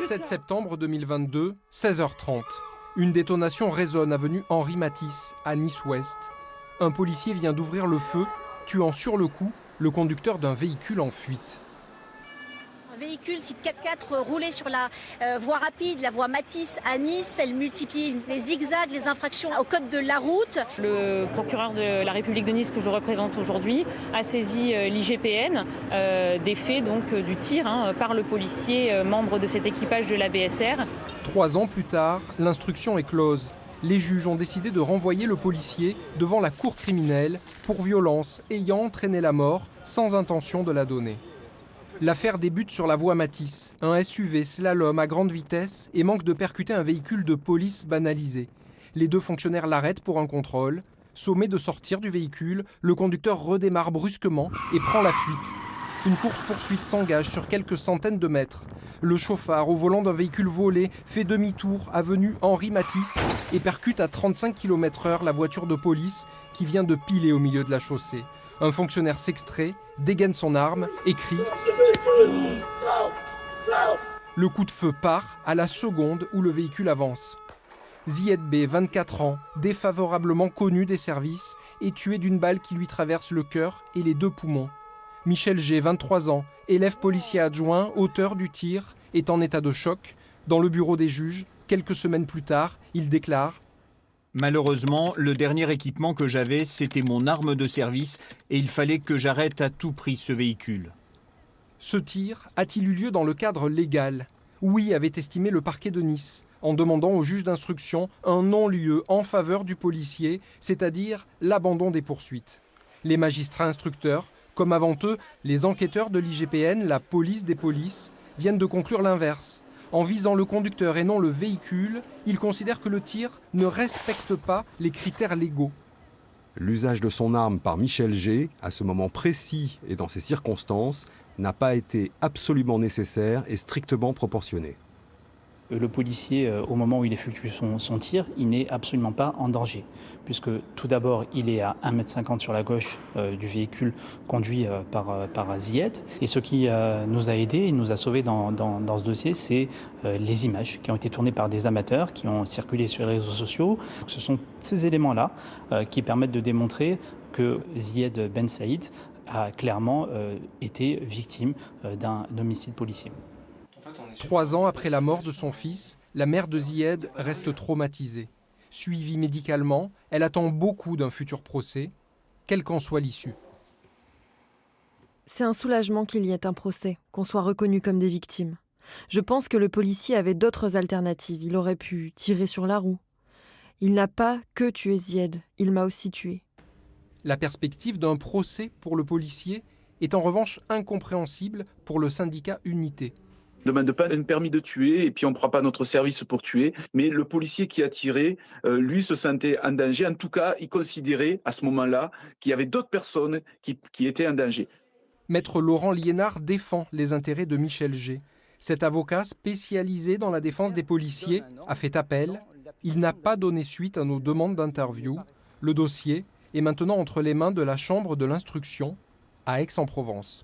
7 septembre 2022, 16h30. Une détonation résonne avenue Henri Matisse, à Nice-Ouest. Un policier vient d'ouvrir le feu, tuant sur le coup le conducteur d'un véhicule en fuite. Un véhicule type 4x4 roulait sur la voie rapide, la voie Matisse à Nice. Elle multiplie les zigzags, les infractions au code de la route. Le procureur de la République de Nice que je représente aujourd'hui a saisi l'IGPN des faits du tir par le policier membre de cet équipage de la BSR. 3 ans plus tard, l'instruction est close. Les juges ont décidé de renvoyer le policier devant la cour criminelle pour violence ayant entraîné la mort sans intention de la donner. L'affaire débute sur la voie Matisse, un SUV slalom à grande vitesse et manque de percuter un véhicule de police banalisé. Les 2 fonctionnaires l'arrêtent pour un contrôle. Sommé de sortir du véhicule, le conducteur redémarre brusquement et prend la fuite. Une course-poursuite s'engage sur quelques centaines de mètres. Le chauffard, au volant d'un véhicule volé, fait demi-tour avenue Henri Matisse et percute à 35 km/h la voiture de police qui vient de piler au milieu de la chaussée. Un fonctionnaire s'extrait, dégaine son arme et crie. Le coup de feu part à la seconde où le véhicule avance. Zied B, 24 ans, défavorablement connu des services, est tué d'une balle qui lui traverse le cœur et les 2 poumons. Michel G, 23 ans, élève policier adjoint, auteur du tir, est en état de choc. Dans le bureau des juges, quelques semaines plus tard, il déclare « Malheureusement, le dernier équipement que j'avais, c'était mon arme de service et il fallait que j'arrête à tout prix ce véhicule. » Ce tir a-t-il eu lieu dans le cadre légal? Oui, avait estimé le parquet de Nice, en demandant au juge d'instruction un non-lieu en faveur du policier, c'est-à-dire l'abandon des poursuites. Les magistrats instructeurs, comme avant eux, les enquêteurs de l'IGPN, la police des polices, viennent de conclure l'inverse. En visant le conducteur et non le véhicule, ils considèrent que le tir ne respecte pas les critères légaux. L'usage de son arme par Michel G, à ce moment précis et dans ces circonstances, n'a pas été absolument nécessaire et strictement proportionné. Le policier, au moment où il effectue son tir, il n'est absolument pas en danger, puisque tout d'abord, il est à 1,50 m sur la gauche du véhicule conduit par Zied. Et ce qui nous a aidés et nous a sauvés dans ce dossier, c'est les images qui ont été tournées par des amateurs, qui ont circulé sur les réseaux sociaux. Ce sont ces éléments-là qui permettent de démontrer que Zied Ben Saïd a clairement été victime d'un homicide policier. 3 ans après la mort de son fils, la mère de Zied reste traumatisée. Suivie médicalement, elle attend beaucoup d'un futur procès, quelle qu'en soit l'issue. C'est un soulagement qu'il y ait un procès, qu'on soit reconnu comme des victimes. Je pense que le policier avait d'autres alternatives. Il aurait pu tirer sur la roue. Il n'a pas que tué Zied, il m'a aussi tué. La perspective d'un procès pour le policier est en revanche incompréhensible pour le syndicat Unité. On ne demande pas un permis de tuer et puis on ne prend pas notre service pour tuer. Mais le policier qui a tiré, lui se sentait en danger. En tout cas, il considérait à ce moment-là qu'il y avait d'autres personnes qui étaient en danger. Maître Laurent Liénard défend les intérêts de Michel G. Cet avocat spécialisé dans la défense des policiers a fait appel. Il n'a pas donné suite à nos demandes d'interview. Le dossier est maintenant entre les mains de la Chambre de l'instruction à Aix-en-Provence.